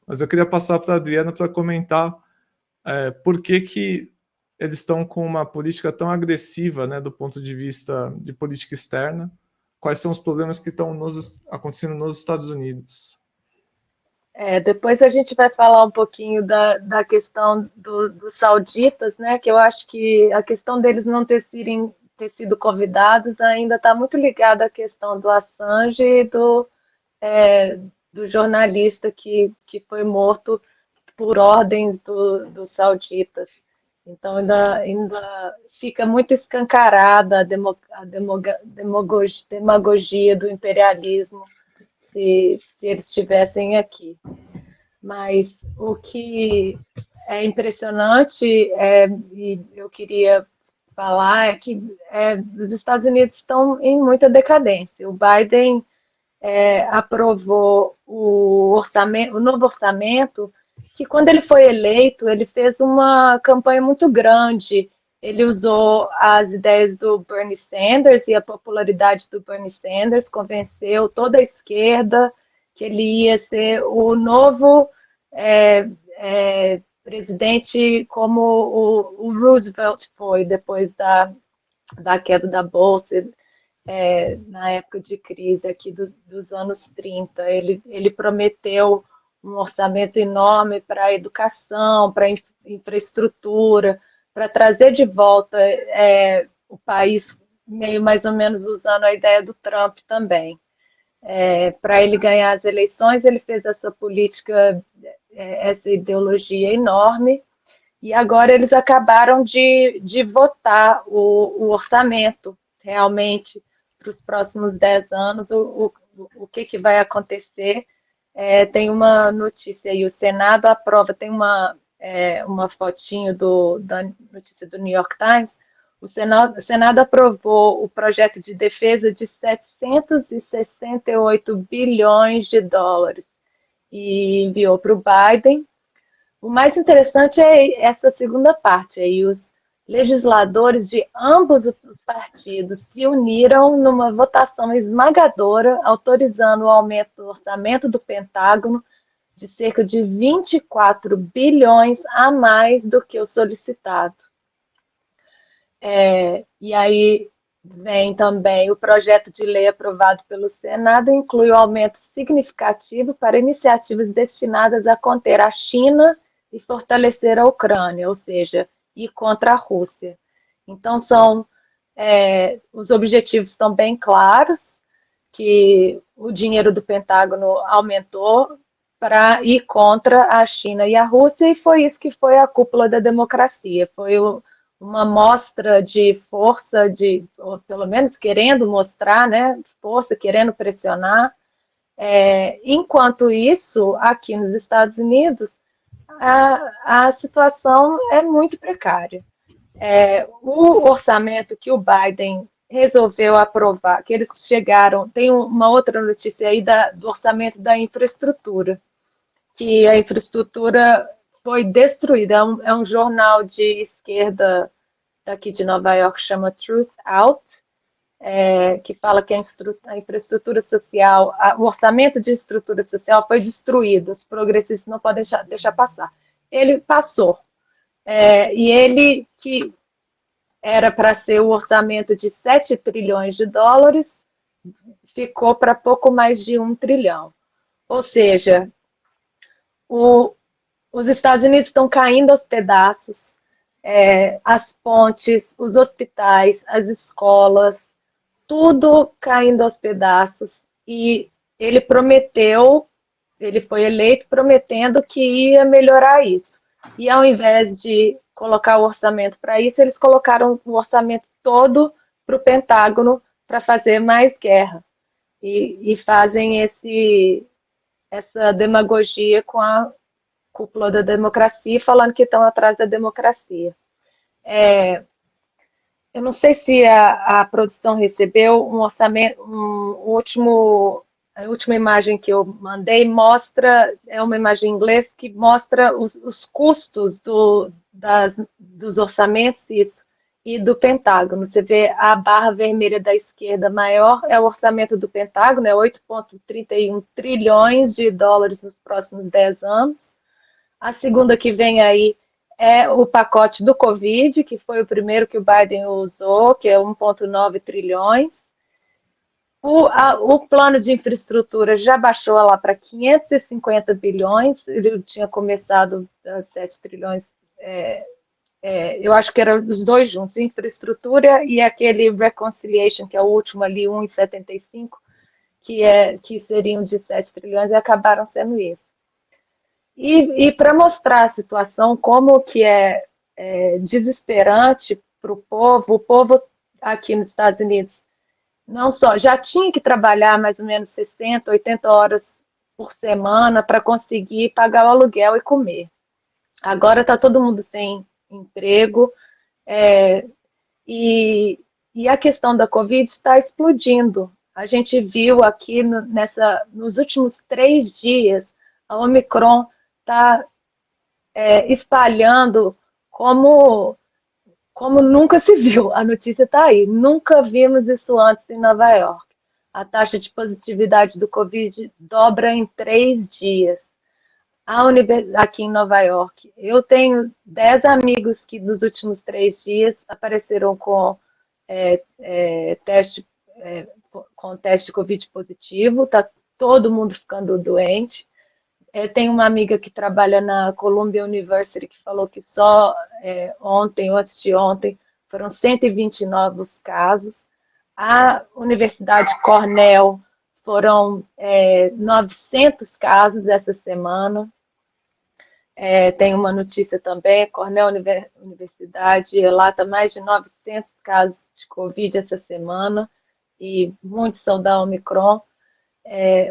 Mas eu queria passar para a Adriana para comentar por que eles estão com uma política tão agressiva, né, do ponto de vista de política externa. Quais são os problemas que estão acontecendo nos Estados Unidos? Depois a gente vai falar um pouquinho da questão dos sauditas, né? Que eu acho que a questão deles não ter sido convidados ainda está muito ligada à questão do Assange e do jornalista que foi morto por ordens dos sauditas. Então ainda fica muito escancarada demagogia do imperialismo se eles estivessem aqui. Mas o que é impressionante, e eu queria falar, é que os Estados Unidos estão em muita decadência. O Biden aprovou o novo orçamento, que quando ele foi eleito, ele fez uma campanha muito grande. Ele usou as ideias do Bernie Sanders e a popularidade do Bernie Sanders, convenceu toda a esquerda que ele ia ser o novo presidente, como o Roosevelt foi depois da queda da Bolsa, na época de crise aqui dos anos 30. Ele prometeu um orçamento enorme para a educação, para a infraestrutura, para trazer de volta o país, meio mais ou menos usando a ideia do Trump também. Para ele ganhar as eleições, ele fez essa política, essa ideologia enorme, e agora eles acabaram de votar o orçamento, realmente, para os próximos 10 anos, o que vai acontecer. Tem uma notícia aí, o Senado aprova, tem uma fotinho da notícia do New York Times. O Senado aprovou o projeto de defesa de 768 bilhões de dólares e enviou para o Biden. O mais interessante é essa segunda parte aí, os legisladores de ambos os partidos se uniram numa votação esmagadora, autorizando o aumento do orçamento do Pentágono de cerca de 24 bilhões a mais do que o solicitado. E aí vem também o projeto de lei aprovado pelo Senado, inclui um aumento significativo para iniciativas destinadas a conter a China e fortalecer a Ucrânia, ou seja, ir contra a Rússia. Então, os objetivos estão bem claros, que o dinheiro do Pentágono aumentou para ir contra a China e a Rússia, e foi isso que foi a cúpula da democracia, foi uma mostra de força, ou pelo menos querendo mostrar, né, força, querendo pressionar. Enquanto isso, aqui nos Estados Unidos, a situação é muito precária. O orçamento que o Biden resolveu aprovar, que eles chegaram, tem uma outra notícia aí do orçamento da infraestrutura, que a infraestrutura foi destruída. É um jornal de esquerda daqui de Nova York, chama Truth Out, que fala que a infraestrutura social, o orçamento de estrutura social foi destruído, os progressistas não podem deixar passar. Ele passou. E ele, que era para ser o orçamento de 7 trilhões de dólares, ficou para pouco mais de 1 trilhão. Ou seja, os Estados Unidos estão caindo aos pedaços, as pontes, os hospitais, as escolas, tudo caindo aos pedaços, e ele foi eleito prometendo que ia melhorar isso. E ao invés de colocar o orçamento para isso, eles colocaram o orçamento todo para o Pentágono para fazer mais guerra. E fazem essa demagogia com a cúpula da democracia, falando que estão atrás da democracia. Eu não sei se a produção recebeu um orçamento, a última imagem que eu mandei mostra, é uma imagem em inglês que mostra os custos dos orçamentos, isso. e do Pentágono. Você vê a barra vermelha da esquerda maior é o orçamento do Pentágono, é 8,31 trilhões de dólares nos próximos 10 anos. A segunda que vem aí é o pacote do Covid, que foi o primeiro que o Biden usou, que é 1,9 trilhões. O plano de infraestrutura já baixou lá para 550 bilhões, ele tinha começado a 7 trilhões, eu acho que eram os dois juntos, infraestrutura e aquele reconciliation, que é o último ali, 1,75, que seriam de 7 trilhões, e acabaram sendo isso. E para mostrar a situação, como que é desesperante para o povo aqui nos Estados Unidos, não só já tinha que trabalhar mais ou menos 60, 80 horas por semana para conseguir pagar o aluguel e comer. Agora está todo mundo sem emprego, e a questão da Covid está explodindo. A gente viu aqui nos últimos 3 dias, a Omicron está espalhando como nunca se viu. A notícia está aí. Nunca vimos isso antes em Nova York. A taxa de positividade do Covid dobra em 3 dias. Aqui em Nova York, eu tenho 10 amigos que nos últimos 3 dias apareceram com teste de Covid positivo. Está todo mundo ficando doente. Tem uma amiga que trabalha na Columbia University que falou que só ontem, ou antes de ontem, foram 120 novos casos. A Universidade Cornell foram 900 casos essa semana. Tem uma notícia também, Cornell Universidade relata mais de 900 casos de Covid essa semana, e muitos são da Omicron.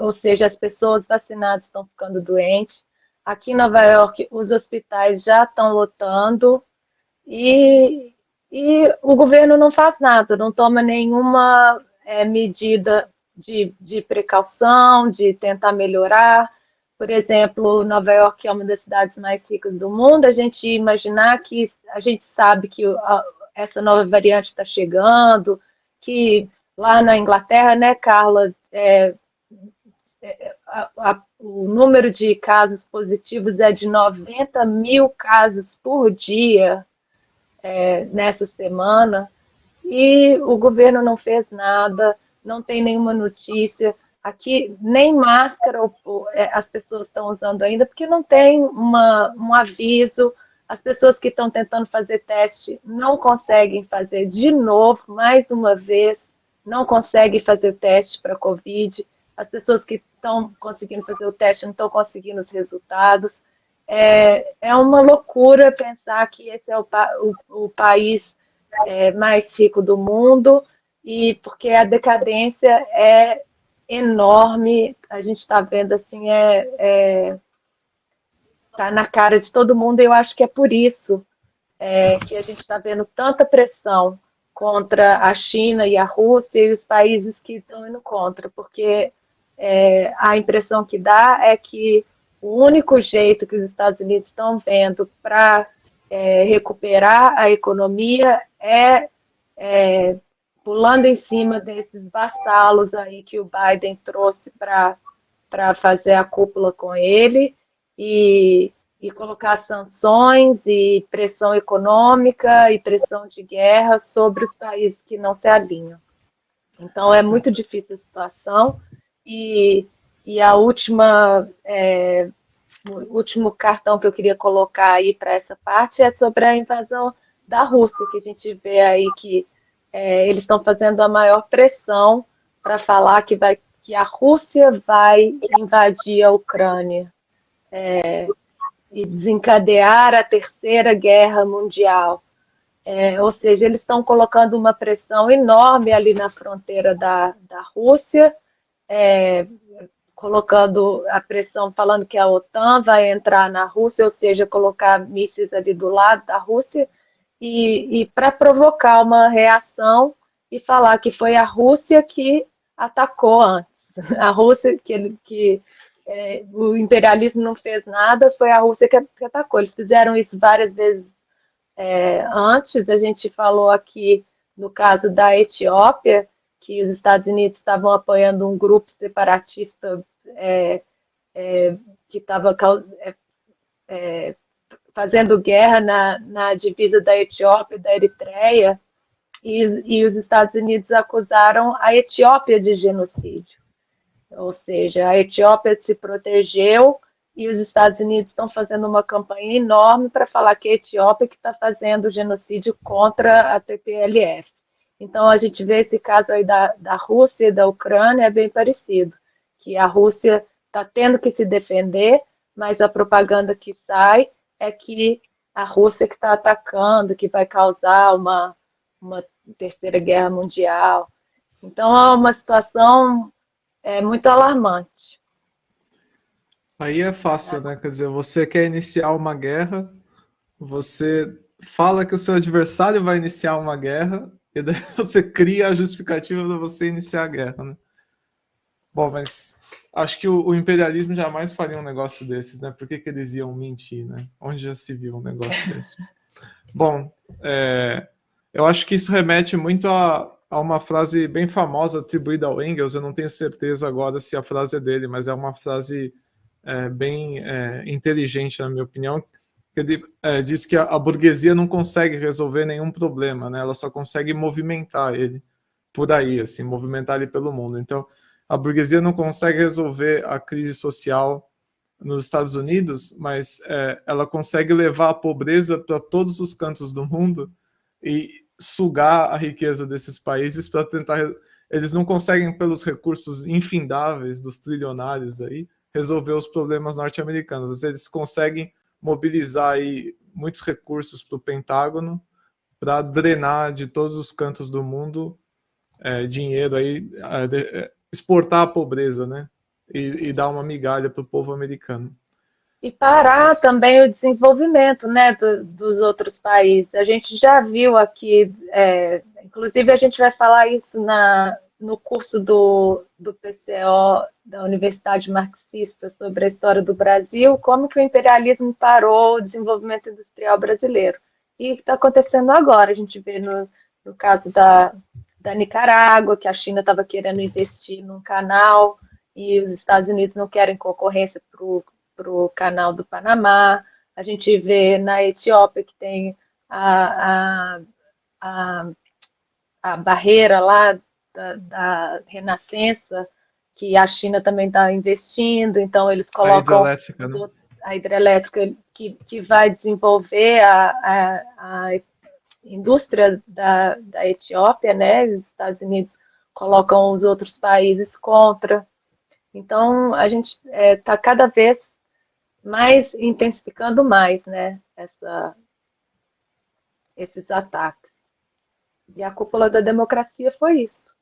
Ou seja, as pessoas vacinadas estão ficando doentes. Aqui em Nova York, os hospitais já estão lotando e o governo não faz nada, não toma nenhuma medida de precaução, de tentar melhorar. Por exemplo, Nova York é uma das cidades mais ricas do mundo. A gente imaginar que a gente sabe que essa nova variante está chegando, que lá na Inglaterra, né, Carla, o número de casos positivos é de 90 mil casos por dia nessa semana, e o governo não fez nada, não tem nenhuma notícia. Aqui, nem máscara as pessoas estão usando ainda, porque não tem um aviso. As pessoas que estão tentando fazer teste não conseguem fazer de novo, mais uma vez, não conseguem fazer teste para Covid. As pessoas que estão conseguindo fazer o teste não estão conseguindo os resultados. É uma loucura pensar que esse é o país mais rico do mundo, e porque a decadência é enorme. A gente está vendo assim, está na cara de todo mundo, e eu acho que é por isso que a gente está vendo tanta pressão contra a China e a Rússia e os países que estão indo contra, porque a impressão que dá é que o único jeito que os Estados Unidos estão vendo para recuperar a economia pulando em cima desses vassalos aí que o Biden trouxe para fazer a cúpula com ele, e colocar sanções e pressão econômica e pressão de guerra sobre os países que não se alinham. Então, é muito difícil a situação, e a o último cartão que eu queria colocar aí para essa parte é sobre a invasão da Rússia, que a gente vê aí que eles estão fazendo a maior pressão para falar que a Rússia vai invadir a Ucrânia e desencadear a Terceira Guerra Mundial. Ou seja, eles estão colocando uma pressão enorme ali na fronteira da Rússia, colocando a pressão, falando que a OTAN vai entrar na Rússia, ou seja, colocar mísseis ali do lado da Rússia, e para provocar uma reação e falar que foi a Rússia que atacou antes. A Rússia que o imperialismo não fez nada, foi a Rússia que atacou. Eles fizeram isso várias vezes Antes, a gente falou aqui no caso da Etiópia, que os Estados Unidos estavam apoiando um grupo separatista que estava fazendo guerra na divisa da Etiópia e da Eritreia, e os Estados Unidos acusaram a Etiópia de genocídio. Ou seja, a Etiópia se protegeu e os Estados Unidos estão fazendo uma campanha enorme para falar que é a Etiópia que está fazendo genocídio contra a TPLF. Então, a gente vê esse caso aí da Rússia e da Ucrânia, é bem parecido, que a Rússia está tendo que se defender, mas a propaganda que sai é que a Rússia que está atacando, que vai causar uma terceira guerra mundial. Então, é uma situação muito alarmante. Aí é fácil, né? Quer dizer, você quer iniciar uma guerra, você fala que o seu adversário vai iniciar uma guerra, e daí você cria a justificativa de você iniciar a guerra, né? Bom, mas acho que o imperialismo jamais faria um negócio desses, né? Por que eles iam mentir, né? Onde já se viu um negócio desse? Bom, eu acho que isso remete muito a uma frase bem famosa atribuída ao Engels. Eu não tenho certeza agora se a frase é dele, mas é uma frase bem inteligente, na minha opinião. Ele diz que a burguesia não consegue resolver nenhum problema, né? Ela só consegue movimentar ele por aí, assim, movimentar ele pelo mundo. Então, a burguesia não consegue resolver a crise social nos Estados Unidos, mas ela consegue levar a pobreza para todos os cantos do mundo e sugar a riqueza desses países para tentar... Eles não conseguem, pelos recursos infindáveis dos trilionários aí, resolver os problemas norte-americanos. Eles conseguem mobilizar aí muitos recursos para o Pentágono para drenar de todos os cantos do mundo dinheiro aí, exportar a pobreza, né? E dar uma migalha para o povo americano. E parar também o desenvolvimento, né, dos outros países. A gente já viu aqui, inclusive a gente vai falar isso no curso do PCO, da Universidade Marxista, sobre a história do Brasil, como que o imperialismo parou o desenvolvimento industrial brasileiro. E o que está acontecendo agora? A gente vê no caso da Nicarágua, que a China estava querendo investir num canal e os Estados Unidos não querem concorrência para o canal do Panamá. A gente vê na Etiópia que tem a barreira lá da Renascença, que a China também está investindo, então eles colocam a hidrelétrica que vai desenvolver a indústria da Etiópia, né? Os Estados Unidos colocam os outros países contra. Então, a gente está cada vez mais intensificando mais, né? Esses ataques. E a cúpula da democracia foi isso.